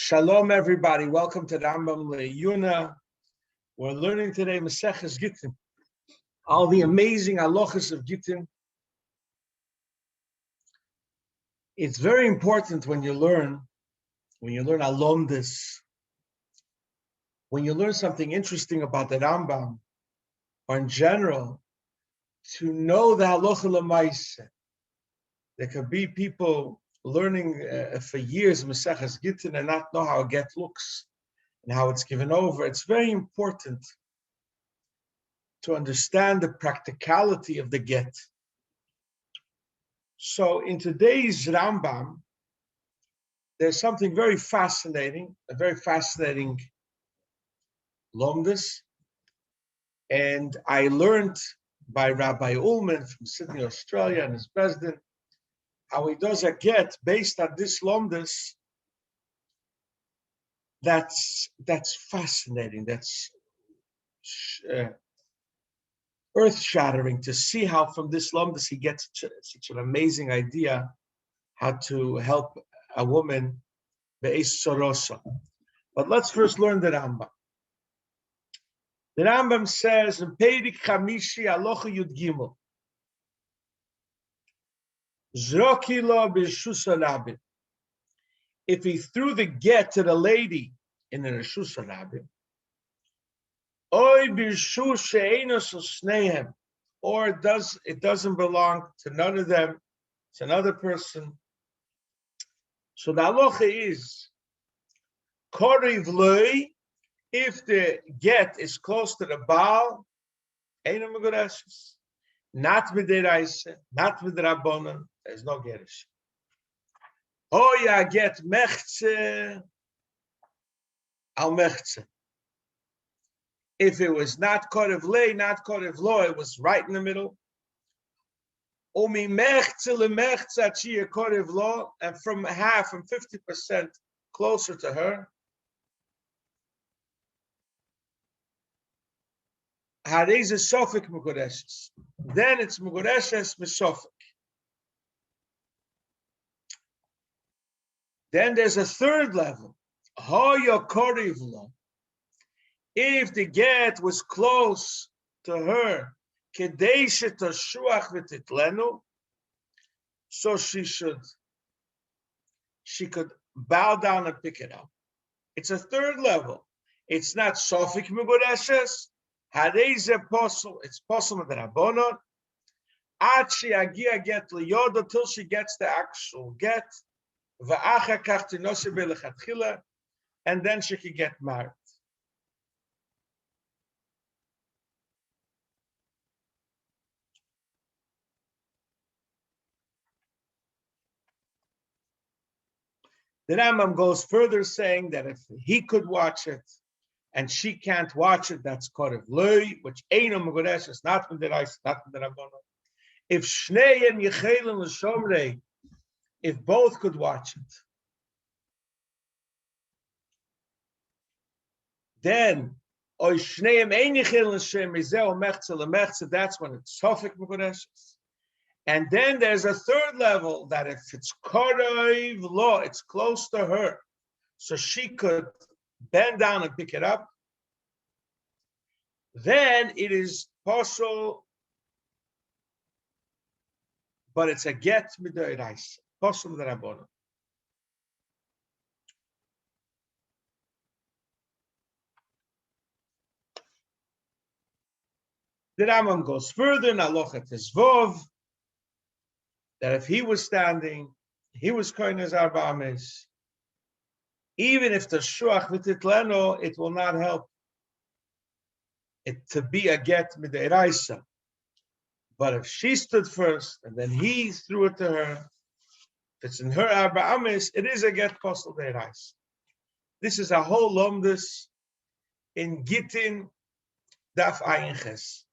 Shalom, everybody. Welcome to Rambam Le'Yuna. We're learning today Maseches Gittin, all the amazing halachas of Gittin. It's very important when you learn alomdus, when you learn something interesting about the Rambam, or in general, to know the halacha l'maaseh. There could be people learning for years Maseches Gittin and not know how a get looks and how it's given over. It's very important to understand the practicality of the get. So in today's Rambam, there's something very fascinating, a very fascinating lomdus. And I learned by Rabbi Ullman from Sydney, Australia, and his president, how he does a get based on this lomdus. That's fascinating. That's earth-shattering to see how from this lomdus he gets such an amazing idea how to help a woman be'es sorosa. But let's first learn the Rambam. The Rambam says in Peirik Chamishi Halacha Yud Gimel, Zroki lo b'Reshus HaRabim. If he threw the get to the lady in the Reshus HaRabim, Oy b'Reshus she'enos osneihem, or it doesn't belong to none of them, it's another person. So the halacha is Koriv Loi, if the get is close to the Baal, Eino Megureshes, not Midiraisa, not Midrabanan, there's no Gerushin. Oya get Mechze al Mechze. If it was not Koriv Lei, not Koriv Lo, it was right in the middle. Omi Mechze le Mechze Achia Koriv Lo, and from 50% closer to her. Harez is Sofik Megureshes. Then it's Megureshes Mesofik. Then there's a third level. Hoya Koriv Lo. If the get was close to her, Kedeshe Toshuach V'Titlenu, so she could bow down and pick it up. It's a third level. It's not Sofik Megureshes. Harez apostle, it's possible that Rabbanon. Achi agia get liyoda till she gets the actual get. Va'acha kach tinose belechatchila, and then she can get married. The Rambam goes further, saying that if he could watch it and she can't watch it, that's Korev Loi, which Eino Meguresh is not from the Reis, not from the Rabbanon. If Shneim Yechelin L'Shomrei, if both could watch it, then Oy Shneim Ein Yechelin L'Shem Rizeo Mechze LeMechze, that's when it's Sofik Meguresh. And then there's a third level that if it's Korev Lo, it's close to her, so she could bend down and pick it up, then it is possible, but it's a get midoraisa, possible the Rabbanon. The Rambam goes further in Halacha Tezvov, that if he was standing, he was kohen as Arba Ames, even if the shuach v'titleno, it will not help it to be a get midoraisa. But if she stood first and then he threw it to her, if it's in her Arba Ames, it is a get postal deiraisa. This is a whole lomdus in Gittin Daf Ayin Ches.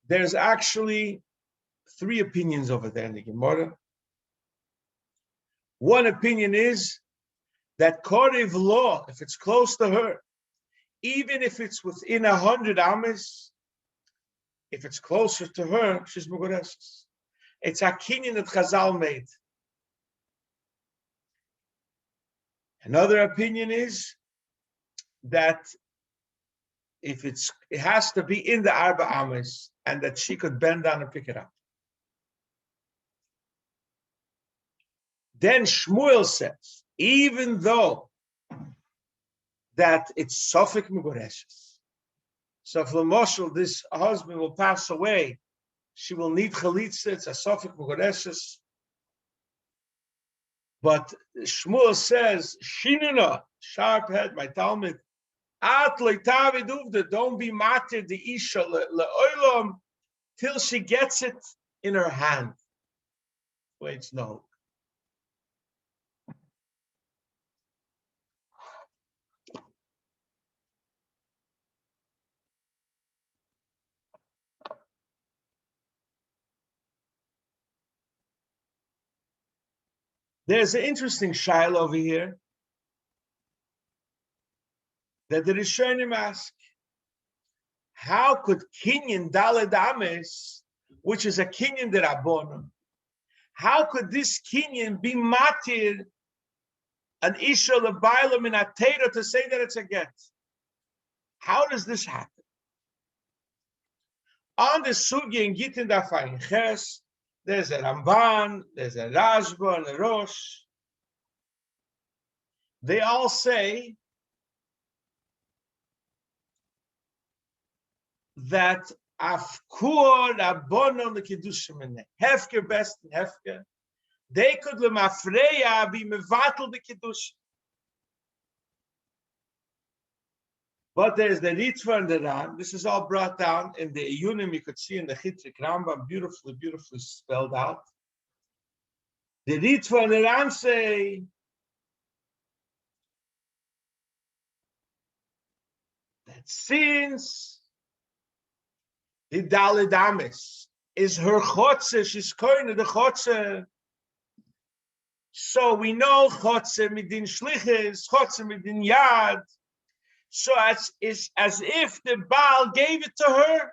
There's actually 3 opinions over there in the Gemara. One opinion is that Korev Lo, if it's close to her, even if it's within 100 ames, if it's closer to her, she's Megureshes. It's a kinyan that Chazal made. Another opinion is that if it has to be in the Arba Ames and that she could bend down and pick it up. Then Shmuel says, even though that it's Sofik Megoreshes. So if Lamoshel, this husband will pass away, she will need Chalitza, it's a Sofik Megoreshes. But Shmuel says, Shinuna, sharp head, my Talmud, At leitavid uvda, don't be matir the isha le'olam till she gets it in her hand. Wait, no. There's an interesting shaila over here that the Rishonim ask, how could Kinyan Daled Ames, which is a Kinyan Derabbonon, how could this Kinyan be matir an isha le'bailam in a Torah to say that it's a get? How does this happen? On the Sugi in Gittin Dafayin Ches, there's a Ramban, there's a Rashba, and a Rosh. They all say that Afkur Rabbonon L'Kiddushim in Hefker best in Hefker, they could L'Mafreya be Mevatel the Kiddushim. But there's the Ritva and the Ran. This is all brought down in the Iyunim. You could see in the Chitrik Rambam, beautifully, beautifully spelled out. The Ritva and the Ran say that since the Daled Ames is her chotze, she's going to the chotze. So we know chotze midin shliches, chotze midin yad. So it's as if the Baal gave it to her.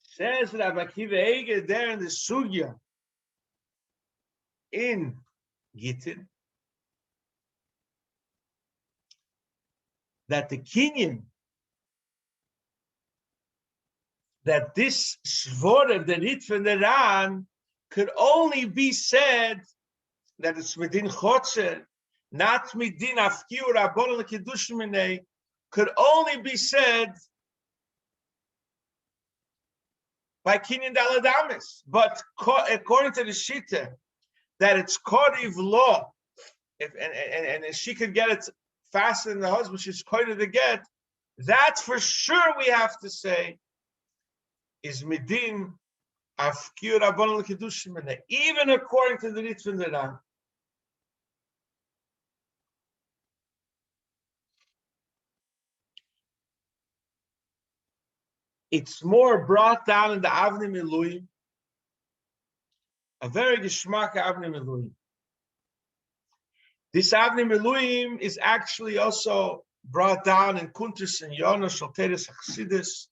Says Rabbi Akiva Eger there in the Sugya in Gittin that the Kinyan, that this Shvora, the Ritva and the Ran, could only be said that it's within Chotzer, not within Afkiur Rabbanon L'Kiddushim Minei, could only be said by Kinyan Daled Ames. But according to the Shita, that it's Koriv law, and she could get it faster than the husband, she's quoted to get, that for sure we have to say is Midin Afkir Rabbanon L'Kiddushim Minei, even according to the Ritva and the Ran. It's more brought down in the Avnei Miluim, a very geschmack Avnei Miluim. This Avnei Miluim is actually also brought down in Kuntres and Yonah Shalteres Chassidus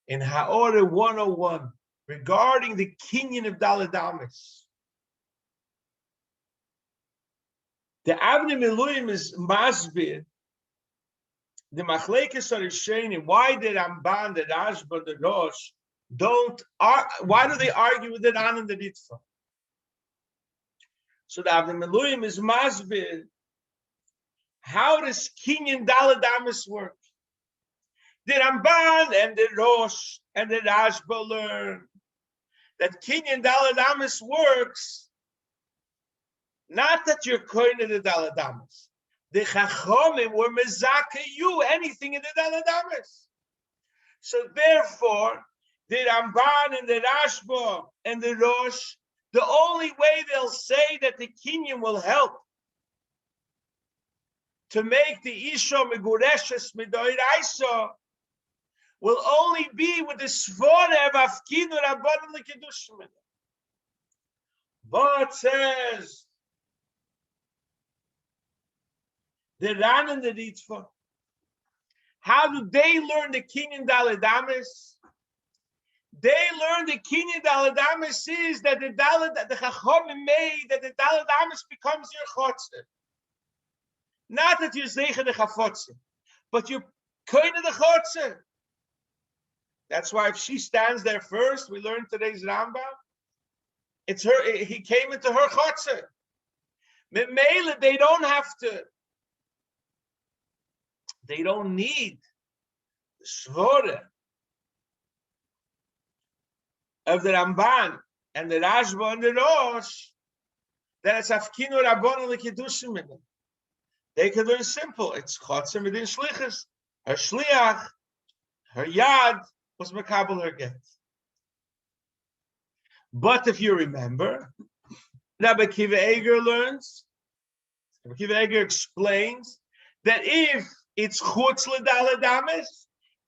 in Haore 101 regarding the Kinyan of Daled Ames. The Avnei Miluim is masbir the Machlekes Arishenim. Why did Ramban, the Rashba, the Rosh why do they argue with the Ran and the Ritva? So the Avnei Miluim is masbir. How does Kinyan Daled Ames work? The Ramban and the Rosh and the Rashba learn that Kinyan Daled Ames works not that you're koine the Daled Ames. The Chachomim were mezaka you anything in the Daled Ames. So therefore, the Ramban and the Rashba and the Rosh, the only way they'll say that the Kinyan will help to make the Isha Megureshes Midoiraisa will only be with the Svore of Afkinu Rabbanon L'Kiddushim. But says the Ran and the Ritva How do they learn the Kinyan Daladamis? They learn the Kinyan Daladamis is that the Chachamim made that the Daladamis becomes your chotzer. Not that you're zeicha the chafotzer, but you're kind of the chotzer. That's why if she stands there first, we learned today's Rambam, it's her. He came into her chotzer. Memela, they don't have to. They don't need the svore of the Ramban and the Rashba and the Rosh that it's afkinu rabbanon l'kiddushim in them. They can learn simple. It's chotzer midin shlichus. Her shliach, her yad was makabel her get. But if you remember, Rabbi Kiva Eger learns. Rabbi Kiva Eger explains that if it's chutz l'daladamis,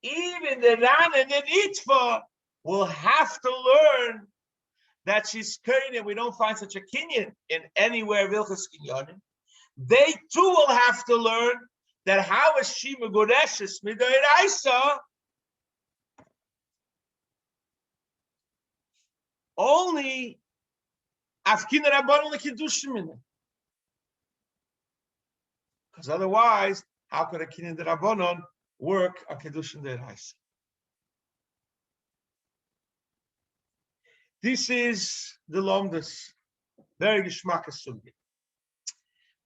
even the Ran and the Nitva will have to learn that she's kinyan. We don't find such a kinyan in anywhere Vilchas Kinyanim. They too will have to learn that how is she megoreshes midoiraisa only afkin rabbanon l'kiddushim in it. Because otherwise, how could a kinyan rabbanon work on kedushin deraisa? This is the lomdus, very geschmackes sugi.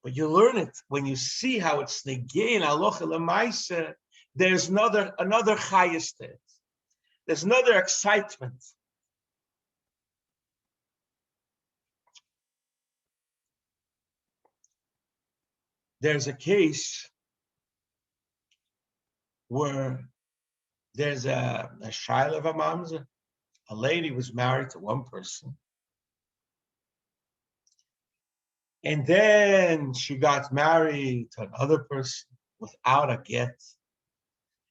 But you learn it when you see how it's negein alocha lemaisa. There's another chayes there. There's another excitement. There's a case where there's a shaila of a mamzer. A lady was married to one person. And then she got married to another person without a get.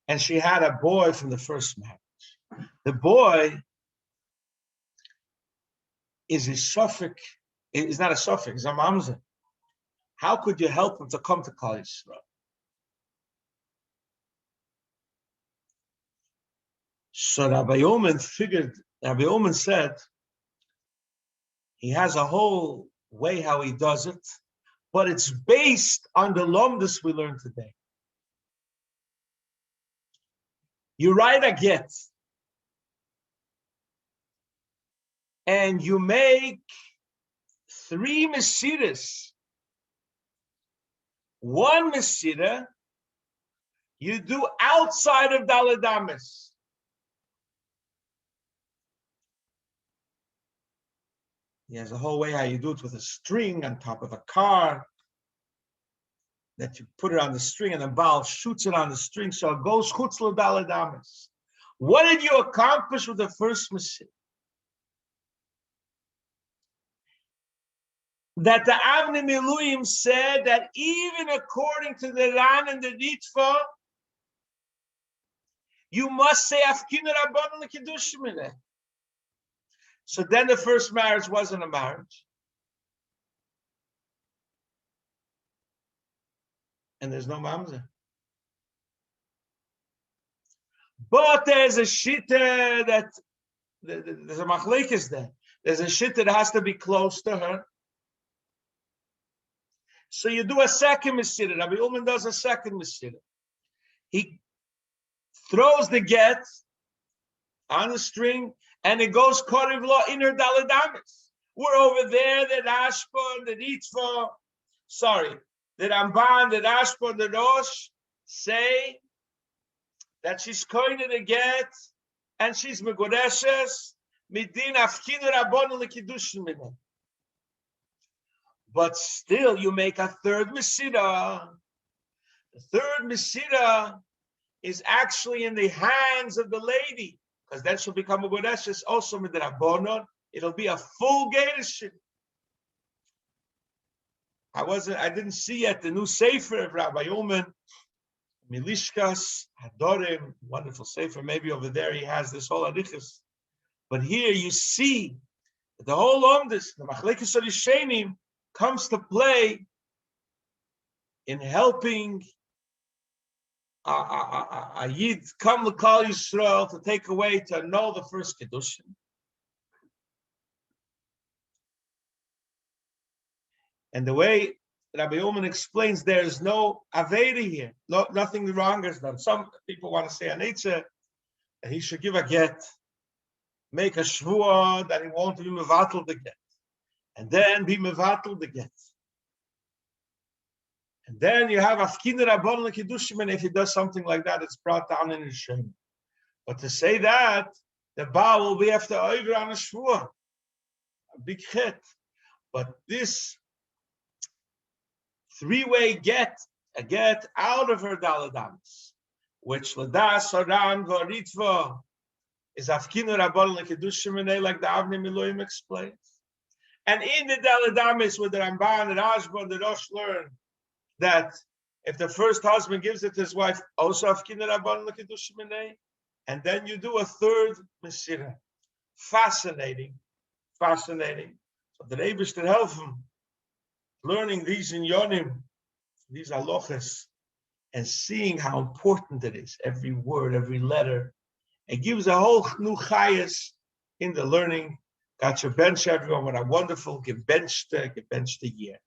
And she had a boy from the first marriage. The boy is a suffix, is not a suffix, a mamzer. How could you help him to come to Klal Yisrael? So Rabbi Omen said, he has a whole way how he does it, but it's based on the lomdus we learned today. You write a get, and you make 3 mesiras. One mesira you do outside of Daladamis. He has a whole way how you do it with a string on top of a car, that you put it on the string and the Baal shoots it on the string, so it goes chutz l'daladamis. What did you accomplish with the first Messiah? That the Avnei Miluim said that even according to the Ran and the Ritva, you must say afkinu rabbanon l'kiddushim in it. So then the first marriage wasn't a marriage. And there's no mamzer. But there's a shitta that, there's a machlekes there. There's a shitta that has to be close to her. So you do a second mesira. Rabbi Ullman does a second mesira. He throws the get on the string, and it goes korev lo in her daladamis. We're over there, the Rashba, the Ritva, the Ramban, the Rashba, the Rosh say that she's going to get, and she's megoreshes midin afkinu rabbanon l'kiddushim mineh. But still, you make a third mesira. The third mesira is actually in the hands of the lady, because then she'll become a Goreshes also with the Rabbanon. It'll be a full Gerushin. I didn't see yet the new Sefer of Rabbi Ullman, Milishkas, Hadorim, wonderful Sefer. Maybe over there he has this whole Arichas. But here you see that the whole Omdus, the Machlekes Rishenim, comes to play in helping a Yid come to call Yisrael to take away, to annul the first Gerushin. And the way Rabbi Ullman explains, there is no Aveda here, nothing wrong is done. Some people want to say an Eitzah, and he should give a get, make a shvua that he won't be mevatel the get, and then be mevatel the get. And then you have Afkina Rabban L'Kiddushim, and if he does something like that, it's brought down in his shame. But to say that, the Baal will be after over on a shvua, a big hit. But this three-way get, a get out of her daladamis, which Ladas Aran Varitva is Afkina Rabban L'Kiddushim, like the Avnei Miloim explains. And in the daladamis, with the Ramban, the Rashba, and the Rosh learn that if the first husband gives it to his wife, also Afkina Rabban L'Kiddushim, and then you do a third Mesirah. Fascinating. So the Rebbe should help him learning these in Yonim, these halachas, and seeing how important it is. Every word, every letter. It gives a whole new chayas in the learning. Got your bench, everyone, with a wonderful gebenched year.